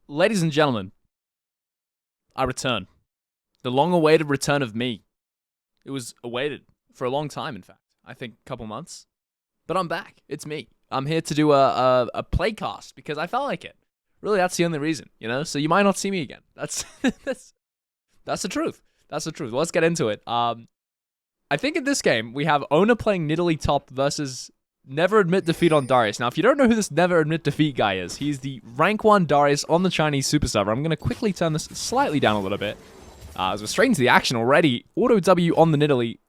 Ladies and gentlemen, I return. The long-awaited return of me. It was awaited for a long time, in fact. I think a couple months. But I'm back. It's me. I'm here to do a playcast because I felt like it. Really, that's the only reason, you know? So you might not see me again. That's the truth. That's the truth. Let's get into it. I think in this game, we have Owner playing Nidalee top versus Never Admit Defeat on Darius. Now, if you don't know who this Never Admit Defeat guy is, he's the rank 1 Darius on the Chinese Super Server. I'm going to quickly turn this slightly down a little bit. As we're straight into the action already. Auto W on the Nidalee.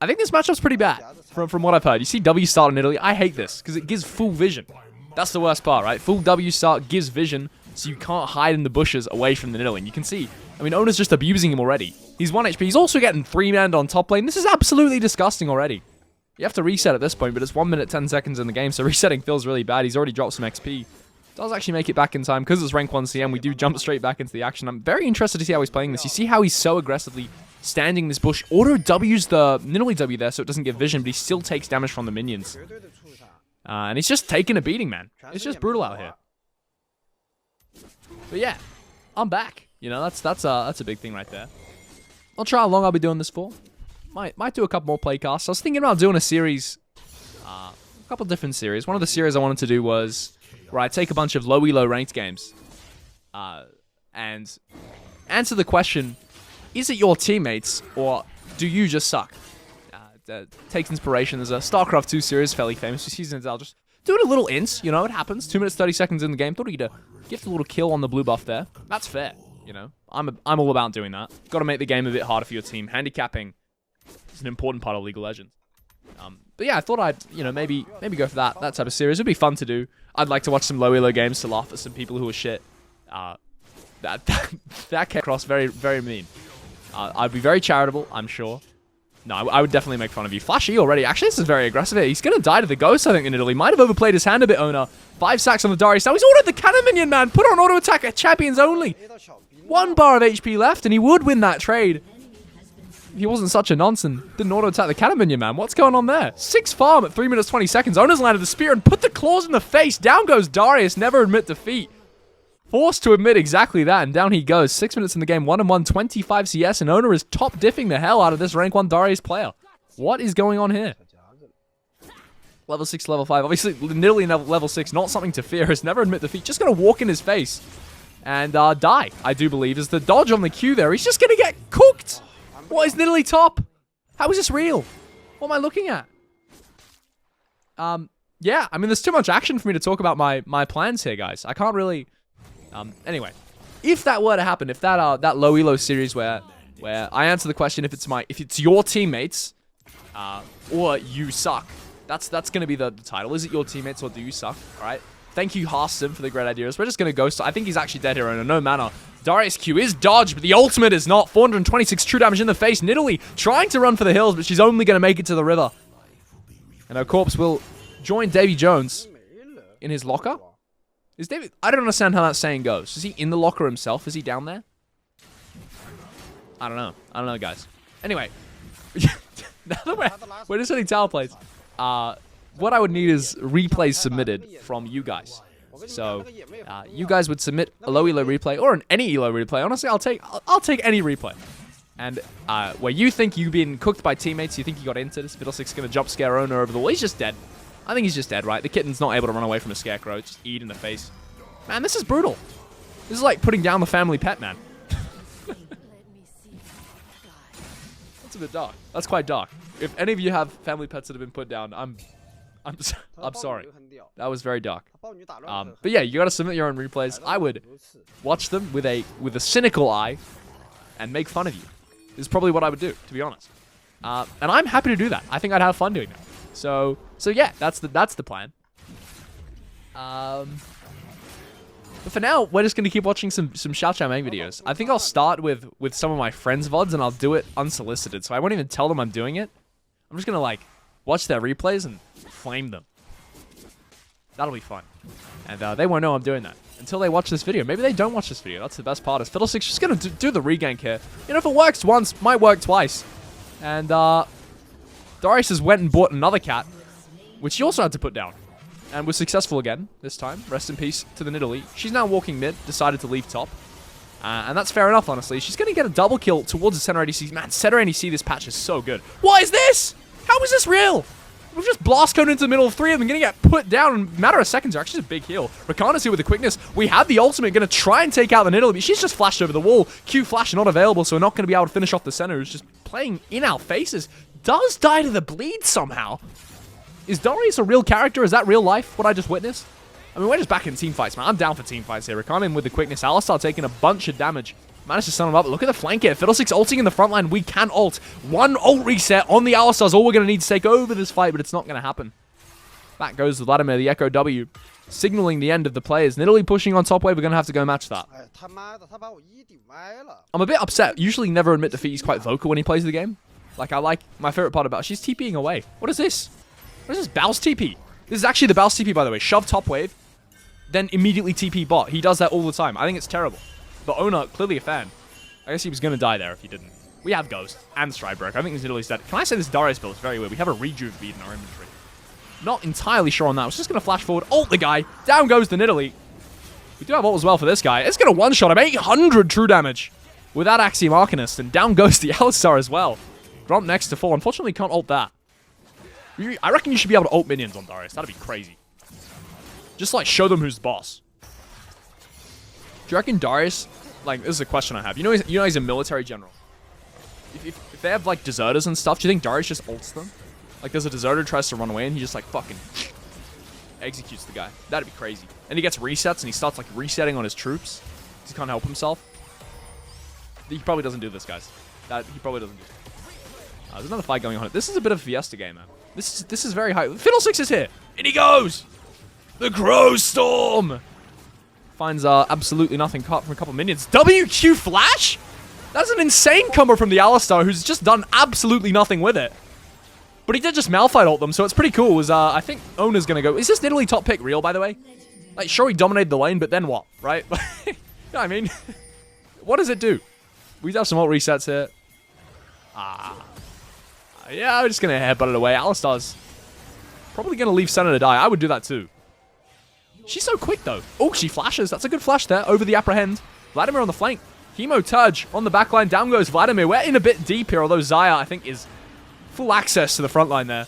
I think this matchup's pretty bad, from what I've heard. You see W start on Nidalee. I hate this, because it gives full vision. That's the worst part, right? Full W start gives vision, so you can't hide in the bushes away from the Nidalee. And you can see, I mean, Owner's just abusing him already. He's 1 HP. He's also getting 3-manned on top lane. This is absolutely disgusting already. You have to reset at this point, but it's 1 minute 10 seconds in the game, so resetting feels really bad. He's already dropped some XP. Does actually make it back in time. Because it's rank 1 CM, we do jump straight back into the action. I'm very interested to see how he's playing this. You see how he's so aggressively standing in this bush. Auto W's the Nidalee W there, so it doesn't give vision, but he still takes damage from the minions. And he's just taking a beating, man. It's just brutal out here. But yeah, I'm back. You know, that's a big thing right there. I'll try how long I'll be doing this for. Might do a couple more playcasts. I was thinking about doing a series, a couple different series. One of the series I wanted to do was where I take a bunch of low elo ranked games and answer the question, is it your teammates or do you just suck? Takes inspiration. There's a StarCraft 2 series, fairly famous this season. I'll just do it a little int, you know, it happens. 2 minutes, 30 seconds in the game. Thought he'd gift a little kill on the blue buff there. That's fair, you know. I'm all about doing that. Got to make the game a bit harder for your team. Handicapping is an important part of League of Legends. But yeah, I thought I'd, you know, maybe go for that type of series. It'd be fun to do. I'd like to watch some low elo games to laugh at some people who are shit. That came across very, very mean. I'd be very charitable, I'm sure. No, I would definitely make fun of you. Flash E already. Actually, this is very aggressive here. He's going to die to the Ghost, I think, in Italy. Might have overplayed his hand a bit, Owner. 5 sacks on the Darius. Now he's ordered the Cannon Minion, man. Put on auto attack at champions only. 1 bar of HP left, and he would win that trade. He wasn't such a nonsense. Didn't auto attack the Cannon Minion, man. What's going on there? 6 farm at 3 minutes 20 seconds. Owner's landed the spear and put the claws in the face. Down goes Darius. Never admit defeat. Forced to admit exactly that, and down he goes. 6 minutes in the game, 1-1, 25 CS, and Owner is top diffing the hell out of this rank 1 Darius player. What is going on here? Level 6, level 5. Obviously, Nidalee level 6, not something to fear. Has never admit defeat. Just going to walk in his face and die, I do believe. Is the dodge on the Q there. He's just going to get cooked. What is Nidalee top? How is this real? What am I looking at? Yeah, I mean, there's too much action for me to talk about my plans here, guys. I can't really... Anyway, if that were to happen, if that low elo series where I answer the question if it's your teammates or you suck, that's gonna be the title. Is it your teammates or do you suck? All right. Thank you, Harston, for the great ideas. We're just gonna go. I think he's actually dead here, Owner. No mana. Darius Q is dodged, but the ultimate is not. 426 true damage in the face. Nidalee trying to run for the hills, but she's only gonna make it to the river. And her corpse will join Davy Jones in his locker. Is David... I don't understand how that saying goes. Is he in the locker himself? Is he down there? I don't know. I don't know, guys. Anyway. Now that we're just hitting tower plays. What I would need is replays submitted from you guys. So, you guys would submit a low elo replay or any elo replay. Honestly, I'll take any replay. And where you think you've been cooked by teammates, you think you got into this, Fiddlestick's going to jump scare Owner over the wall. He's just dead. I think he's just dead, right? The kitten's not able to run away from a scarecrow. It's just eat in the face. Man, this is brutal. This is like putting down the family pet, man. That's a bit dark. That's quite dark. If any of you have family pets that have been put down, I'm sorry. That was very dark. But yeah, you got to submit your own replays. I would watch them with a cynical eye and make fun of you. This is probably what I would do, to be honest. And I'm happy to do that. I think I'd have fun doing that. So yeah, that's the plan. But for now, we're just gonna keep watching some Xiao Qiao Meng videos. I think I'll start with some of my friends' VODs and I'll do it unsolicited. So I won't even tell them I'm doing it. I'm just gonna like watch their replays and flame them. That'll be fun. And they won't know I'm doing that until they watch this video. Maybe they don't watch this video. That's the best part. Is Fiddlestick's just gonna do the regank here. You know, if it works once, might work twice. And Darius has went and bought another cat, which he also had to put down. And was successful again this time. Rest in peace to the Nidalee. She's now walking mid, decided to leave top. And that's fair enough, honestly. She's going to get a double kill towards the center ADC. Man, center ADC, this patch is so good. What is this? How is this real? We've just blast coded into the middle of 3 of them, going to get put down in a matter of seconds. Actually, it's a big heal. Rakana's here with the quickness. We have the ultimate, going to try and take out the Nidalee, but she's just flashed over the wall. Q flash not available, so we're not going to be able to finish off the center, who's just playing in our faces. Does die to the bleed somehow. Is Darius a real character? Is that real life, what I just witnessed? I mean, we're just back in team fights, man. I'm down for team fights here. Rakana in with the quickness. Alistar taking a bunch of damage. Managed to stun him up. Look at the flank here. Fiddlesticks ulting in the front line. We can ult. One ult reset on the Alistar is all we're going to need to take over this fight, but it's not going to happen. Back goes Vladimir, the Echo W, signaling the end of the players. Nidalee pushing on top wave. We're going to have to go match that. I'm a bit upset. Usually never admit defeat. He's quite vocal when he plays the game. Like, I like my favorite part about she's TPing away. What is this? What is this? Bounce TP. This is actually the Bounce TP, by the way. Shove top wave, then immediately TP bot. He does that all the time. I think it's terrible. But Ona, clearly a fan. I guess he was going to die there if he didn't. We have Ghost and Stridebreaker. I think this Nidalee's dead. Can I say this Darius build is very weird? We have a Rejuve bead in our inventory. Not entirely sure on that. I was just going to flash forward, ult the guy. Down goes the Nidalee. We do have ult as well for this guy. It's going to one-shot him. 800 true damage without Axiom Arcanist. And down goes the Alistar as well. Gromp next to 4. Unfortunately, can't ult that. I reckon you should be able to ult minions on Darius. That'd be crazy. Just, like, show them who's the boss. Do you reckon Darius... Like, this is a question I have. You know he's a military general. If they have, like, deserters and stuff, do you think Darius just ults them? Like, there's a deserter tries to run away, and he just, like, fucking executes the guy. That'd be crazy. And he gets resets, and he starts, like, resetting on his troops. He can't help himself. He probably doesn't do this, guys. He probably doesn't do this. There's another fight going on. This is a bit of a Fiesta game, man. This is very high. Fiddlesticks is here. In he goes! The Crow Storm! Finds absolutely nothing caught from a couple minions. WQ Flash? That's an insane combo from the Alistar, who's just done absolutely nothing with it. But he did just Malphite ult them, so it's pretty cool. I think Ona's going to go... Is this Nidalee top pick real, by the way? Like, sure, he dominated the lane, but then what, right? You know what I mean? What does it do? We have some ult resets here. Yeah, we're just going to headbutt it away. Alistar's probably going to leave center to die. I would do that too. She's so quick, though. Oh, she flashes. That's a good flash there. Over the apprehend. Vladimir on the flank. Hemo Tudge on the backline. Down goes Vladimir. We're in a bit deep here, although Xayah, I think, is full access to the front line there.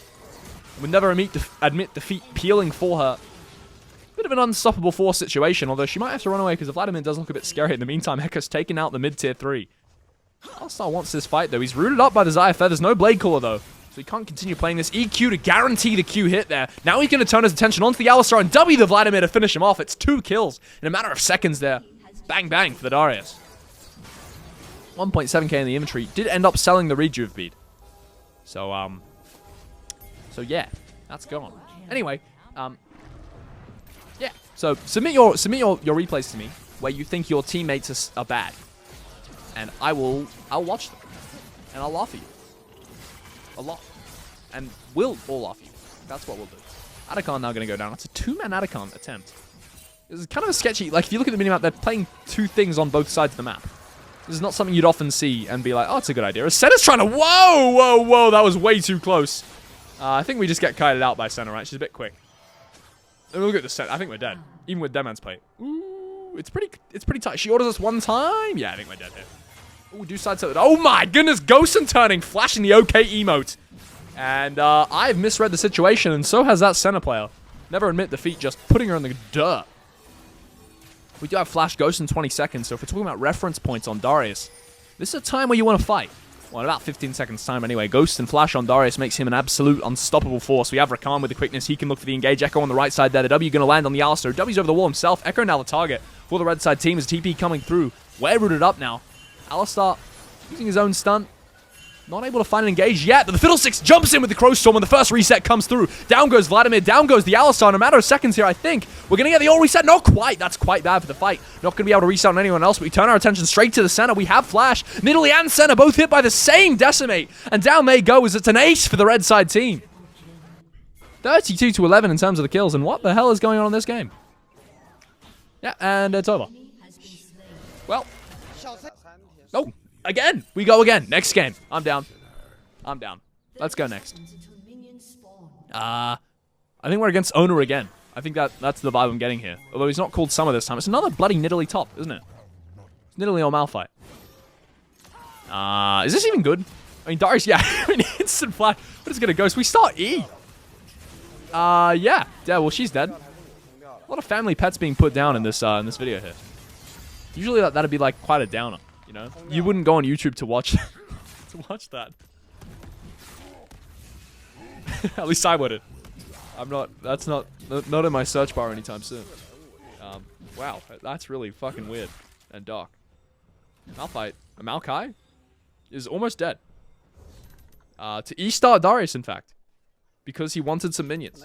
Would never admit defeat peeling for her. Bit of an unstoppable force situation, although she might have to run away because Vladimir does look a bit scary. In the meantime, Heka's taken out the mid-tier 3. Alistar wants this fight, though. He's rooted up by the Xayah Feathers. No Blade Caller, though. So he can't continue playing this EQ to guarantee the Q hit there. Now he's going to turn his attention onto the Alistar and W the Vladimir to finish him off. It's 2 kills in a matter of seconds there. Bang, bang for the Darius. 1.7k in the inventory. Did end up selling the Rejuve bead. So yeah, that's gone. Anyway, yeah. So submit your replays to me where you think your teammates are bad, and I'll watch them and I'll laugh at you a lot, and we'll all laugh at you. That's what we'll do. Atakan now going to go down. It's a 2-man Atakan attempt. This is kind of a sketchy. Like, if you look at the minimap, they're playing 2 things on both sides of the map. This is not something you'd often see and be like, oh, it's a good idea. Senna's trying to... Whoa, that was way too close. I think we just get kited out by Senna, right? She's a bit quick. Look at the set. I think we're dead. Even with Deadman's plate. Ooh, it's pretty tight. She orders us 1 time. Yeah, I think we're dead here. Ooh, do side step. Oh my goodness, Ghost and turning, flashing the OK emote. And I've misread the situation, and so has that Senna player. Never admit defeat, just putting her in the dirt. We do have Flash Ghost in 20 seconds, so if we're talking about reference points on Darius, this is a time where you want to fight. Well, in about 15 seconds time anyway. Ghost and Flash on Darius makes him an absolute unstoppable force. We have Rakan with the quickness. He can look for the engage. Echo on the right side there. The W going to land on the Alistar. W's over the wall himself. Echo now the target for the red side team as TP coming through. We're rooted up now. Alistar using his own stunt. Not able to find an engage yet, but the Fiddlesticks jumps in with the Crow Storm when the first reset comes through. Down goes Vladimir, down goes the Alistar in a matter of seconds here, I think. We're going to get the all reset. Not quite. That's quite bad for the fight. Not going to be able to reset on anyone else, but we turn our attention straight to the center. We have Flash, Nidalee and Senna both hit by the same Decimate. And down they go as it's an ace for the red side team. 32-11 in terms of the kills, and what the hell is going on in this game? Yeah, and it's over. Well. Oh. Again! We go again. Next game. I'm down. Let's go next. I think we're against Owner again. I think that's the vibe I'm getting here. Although he's not called Summer this time. It's another bloody Nidalee top, isn't it? It's Nidalee or Malphite. Is this even good? I mean, Darius, yeah. I mean, instant flash. What is going to Ghost? We start E. Yeah. Yeah, well, she's dead. A lot of family pets being put down in this video here. Usually that'd be like quite a downer, you know? You wouldn't go on YouTube to watch that. At least I wouldn't. I'm not. That's not in my search bar anytime soon. Wow, that's really fucking weird and dark. Maokai is almost dead. To E-star Darius, in fact, because he wanted some minions.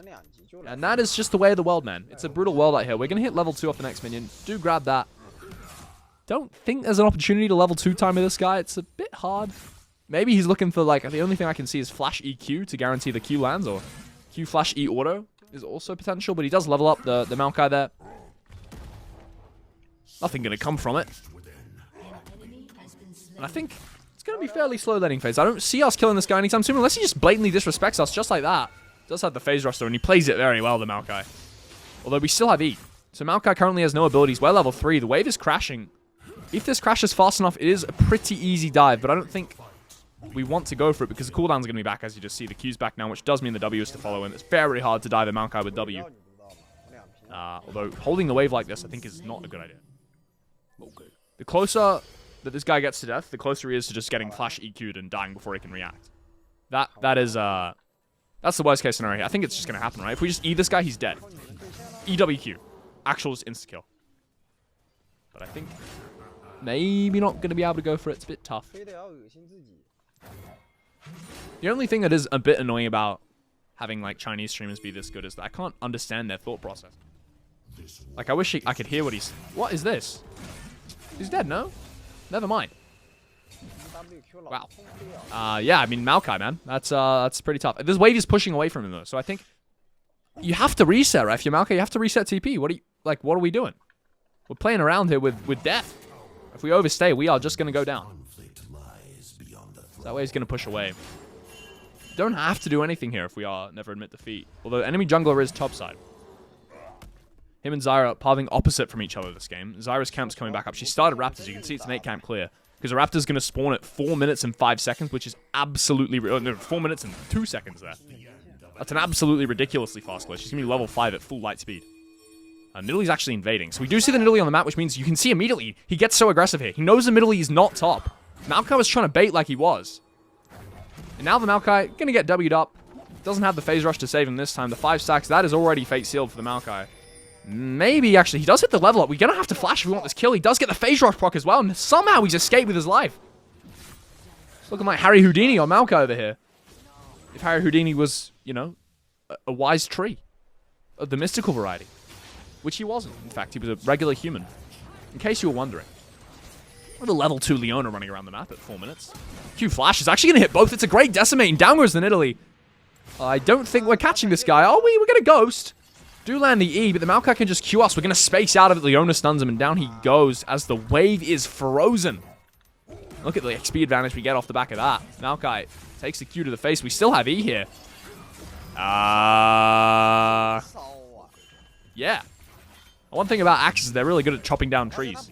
And that is just the way of the world, man. It's a brutal world out here. We're gonna hit level 2 off the next minion. Do grab that. Don't think there's an opportunity to level 2 timer this guy. It's a bit hard. Maybe he's looking for, like, the only thing I can see is flash EQ to guarantee the Q lands, or Q flash E auto is also potential, but he does level up the Maokai there. Nothing gonna come from it. And I think it's gonna be fairly slow laning phase. I don't see us killing this guy anytime soon, unless he just blatantly disrespects us just like that. Does have the phase roster, and he plays it very well, the Maokai. Although we still have E. So Maokai currently has no abilities. We're level 3. The wave is crashing. If this crashes fast enough, it is a pretty easy dive, but I don't think we want to go for it because the cooldown's going to be back, as you just see. The Q's back now, which does mean the W is to follow in. It's very hard to dive a Maokai with W. Although holding the wave like this, I think, is not a good idea. Okay. The closer that this guy gets to death, the closer he is to just getting flash EQ'd and dying before he can react. That's the worst case scenario. I think it's just going to happen, right? If we just E this guy, he's dead. EWQ. Actual just insta-kill. But I think maybe not going to be able to go for it. It's a bit tough. The only thing that is a bit annoying about having, like, Chinese streamers be this good is that I can't understand their thought process. Like, I wish I could hear what he's... What is this? He's dead, no? Never mind. Wow. Yeah, I mean, Maokai, man. That's pretty tough. This wave is pushing away from him, though, so I think you have to reset, right? If you're Maokai, you have to reset TP. What are we doing? We're playing around here with death. If we overstay, we are just going to go down. So that way he's going to push away. Don't have to do anything here if we are never admit defeat. Although enemy jungler is topside. Him and Zyra pathing opposite from each other this game. Zyra's camp's coming back up. She started Raptors. You can see it's an 8 camp clear. Because the Raptor's going to spawn at 4 minutes and 5 seconds, which is absolutely... no, 4 minutes and 2 seconds there. That's an absolutely ridiculously fast clear. She's going to be level 5 at full light speed. Nidalee's actually invading. So we do see the Nidalee on the map, which means you can see immediately he gets so aggressive here. He knows the Nidalee is not top. Maokai was trying to bait like he was. And now the Maokai going to get W'd up. Doesn't have the phase rush to save him this time. The 5 stacks, that is already fate sealed for the Maokai. Maybe, actually, he does hit the level up. We're going to have to flash if we want this kill. He does get the phase rush proc as well, and somehow he's escaped with his life. It's looking like Harry Houdini on Maokai over here. If Harry Houdini was, you know, a wise tree of the mystical variety. Which he wasn't, in fact. He was a regular human. In case you were wondering. With a level 2 Leona running around the map at 4 minutes. Q Flash is actually going to hit both. It's a great decimating. Down goes the Nidalee. I don't think we're catching this guy, are we? We're going to ghost. Do land the E, but the Maokai can just Q us. We're going to space out of it. Leona stuns him, and down he goes as the wave is frozen. Look at the XP advantage we get off the back of that. Maokai takes the Q to the face. We still have E here. Yeah. One thing about axes is they're really good at chopping down trees.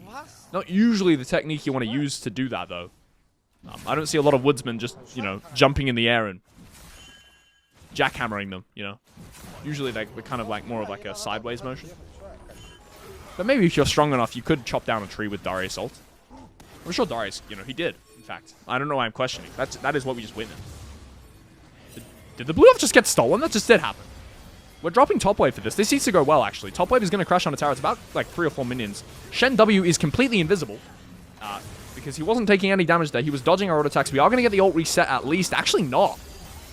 Not usually the technique you want to use to do that, though. I don't see a lot of woodsmen just, you know, jumping in the air and jackhammering them, you know. Usually they're kind of like more of like a sideways motion. But maybe if you're strong enough, you could chop down a tree with Darius ult. I'm sure Darius, you know, he did, in fact. I don't know why I'm questioning. That is what we just witnessed. Did the blue buff just get stolen? That just did happen. We're dropping top wave for this. This needs to go well, actually. Top wave is going to crash on a tower. It's about like 3 or 4 minions. Shen W is completely invisible. Because he wasn't taking any damage there. He was dodging our auto attacks. We are going to get the ult reset at least. Actually not.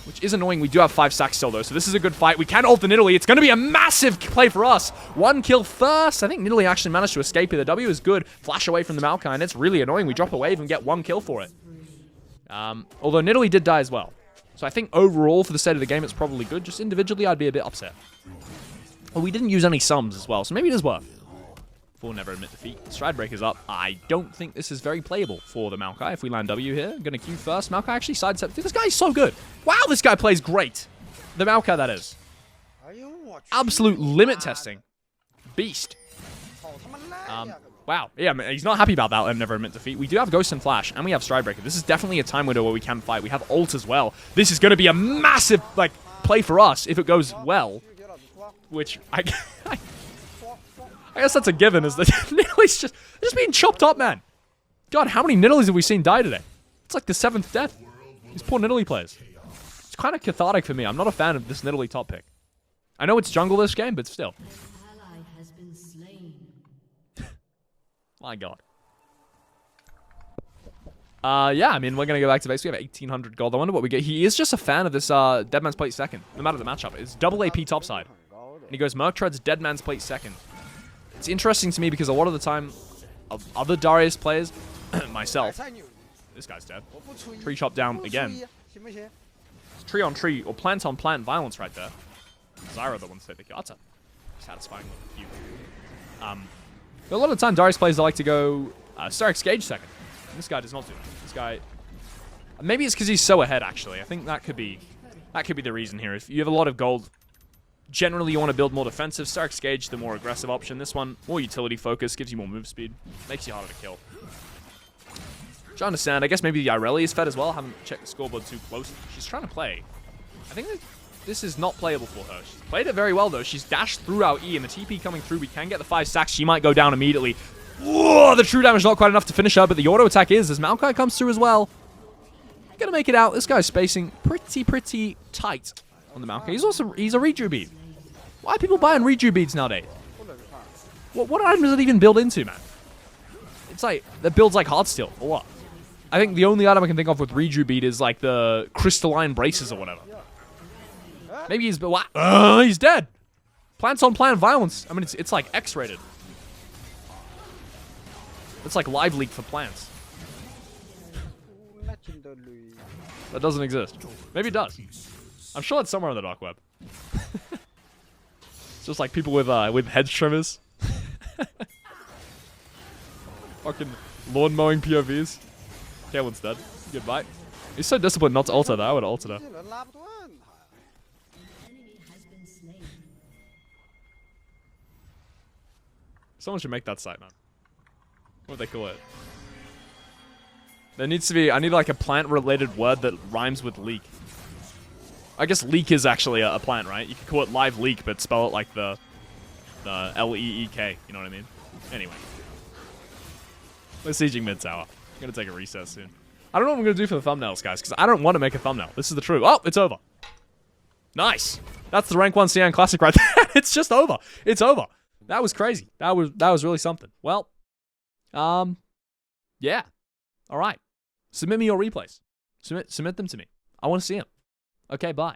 Which is annoying. We do have 5 stacks still, though. So this is a good fight. We can ult the Nidalee. It's going to be a massive play for us. 1 kill first. I think Nidalee actually managed to escape here. The W is good. Flash away from the Maokai. And it's really annoying. We drop a wave and get 1 kill for it. Although Nidalee did die as well. So I think overall, for the state of the game, it's probably good. Just individually, I'd be a bit upset. Well, we didn't use any sums as well, so maybe it is worth. We'll never admit defeat. Stride Breaker's up. I don't think this is very playable for the Maokai. If we land W here, I'm going to Q first. Maokai actually sidestep. This guy is so good. Wow, this guy plays great. The Maokai, that is. Absolute limit testing. Beast. Wow. Yeah, he's not happy about that never admit defeat. We do have Ghost and Flash, and we have Stridebreaker. This is definitely a time window where we can fight. We have Ult as well. This is going to be a massive like play for us if it goes well. Which I guess that's a given, is that Nidalee's just being chopped up, man. God, how many Nidalees have we seen die today? It's like the 7th death. These poor Nidalee players. It's kind of cathartic for me. I'm not a fan of this Nidalee top pick. I know it's jungle this game, but still. My God. Yeah, I mean, we're going to go back to base. We have 1,800 gold. I wonder what we get. He is just a fan of this Dead Man's Plate second, no matter the matchup. It's double AP topside. And he goes Merc Treads, Dead Man's Plate second. It's interesting to me because a lot of the time, other Darius players, myself, this guy's dead. Tree chop down again. It's tree on tree, or plant on plant violence right there. Zyra the one to take the kill. That's a satisfying view. But a lot of the time, Darius players like to go Starix Gage second. And this guy does not do that. This guy, maybe it's because he's so ahead. Actually, I think that could be the reason here. If you have a lot of gold, generally you want to build more defensive. Starix Gage, the more aggressive option. This one, more utility focus, gives you more move speed, makes you harder to kill. Which I understand. I guess maybe the Irelia is fed as well. I haven't checked the scoreboard too close. She's trying to play. I think that this is not playable for her. She's played it very well, though. She's dashed through our E, and the TP coming through. We can get the 5 stacks. She might go down immediately. Whoa, the true damage not quite enough to finish her, but the auto attack is, as Maokai comes through as well. Gonna make it out. This guy's spacing pretty tight on the Maokai. He's a Reju bead. Why are people buying Reju beads nowadays? What item does it even build into, man? It's like, that builds like Heartsteel, or what? I think the only item I can think of with Reju bead is like the crystalline braces or whatever. Maybe he's, what? He's dead. Plants on plant violence. I mean, it's like X-rated. It's like live leak for plants. That doesn't exist. Maybe it does. I'm sure it's somewhere on the dark web. It's just like people with hedge trimmers. Fucking lawn mowing POVs. Kaelin's dead. Goodbye. He's so disciplined not to alter that. I would have altered her. Someone should make that site, man. What would they call it? There needs to be... I need like a plant-related word that rhymes with leek. I guess leek is actually a plant, right? You could call it live leek, but spell it like the L-E-E-K. You know what I mean? Anyway. We're sieging mid-tower. I'm going to take a recess soon. I don't know what I'm going to do for the thumbnails, guys, because I don't want to make a thumbnail. This is the truth. Oh, it's over. Nice. That's the rank 1 Xi'an Classic right there. It's just over. It's over. That was crazy. That was really something. Well, yeah. All right. Submit me your replays. Submit them to me. I want to see them. Okay, bye.